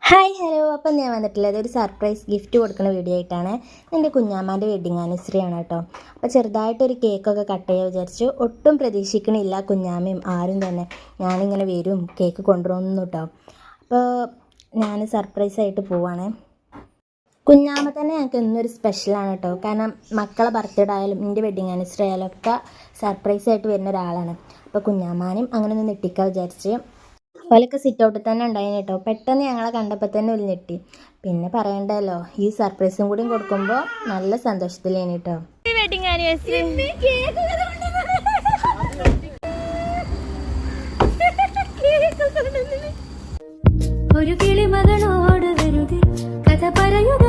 Hi hello. അപ്പം ഞാൻ വന്നിട്ടുള്ളത് ഒരു സർപ്രൈസ് ഗിഫ്റ്റ് കൊടുക്കുന്ന വീഡിയോ ആയിട്ടാണ്. എൻ്റെ കുഞ്ഞാമ്മാൻ്റെ വെഡ്ഡിങ് ആനിവേഴ്സറിയാണ് കേട്ടോ. അപ്പോൾ ചെറുതായിട്ടൊരു കേക്കൊക്കെ കട്ട് ചെയ്യാൻ വിചാരിച്ചു. ഒട്ടും പ്രതീക്ഷിക്കണില്ല കുഞ്ഞാമ്മയും ആരും തന്നെ ഞാനിങ്ങനെ വരും കേക്ക് കൊണ്ടുവന്നു കേട്ടോ. അപ്പോൾ ഞാൻ സർപ്രൈസായിട്ട് പോവാണ്. കുഞ്ഞാമ്മ തന്നെ ഞങ്ങൾക്ക് ഇന്നൊരു സ്പെഷ്യലാണ് കേട്ടോ. കാരണം മക്കളെ ബർത്ത്ഡേ ആയാലും എൻ്റെ വെഡ്ഡിങ് ആനിവേഴ്സറി ആയാലും ഒക്കെ സർപ്രൈസായിട്ട് വരുന്ന ഒരാളാണ്. അപ്പോൾ കുഞ്ഞാമ്മാനും അങ്ങനെ ഒന്ന് നെട്ടിക്കാൻ വിചാരിച്ച് ഓലൊക്കെ സിറ്റ് ഔട്ടിൽ തന്നെ ഉണ്ടായിരുന്നു കേട്ടോ. പെട്ടെന്ന് ഞങ്ങളെ കണ്ടപ്പോൾ തന്നെ ഒരു ഞെട്ടി. പിന്നെ പറയണ്ടല്ലോ, ഈ സർപ്രൈസും കൂടി കൊടുക്കുമ്പോൾ നല്ല സന്തോഷത്തിലാണ് കേട്ടോ. വെഡിങ് ആനിവേഴ്സറി ഒരു കിളിമകളോട് വെറുതെ കഥ പറയുക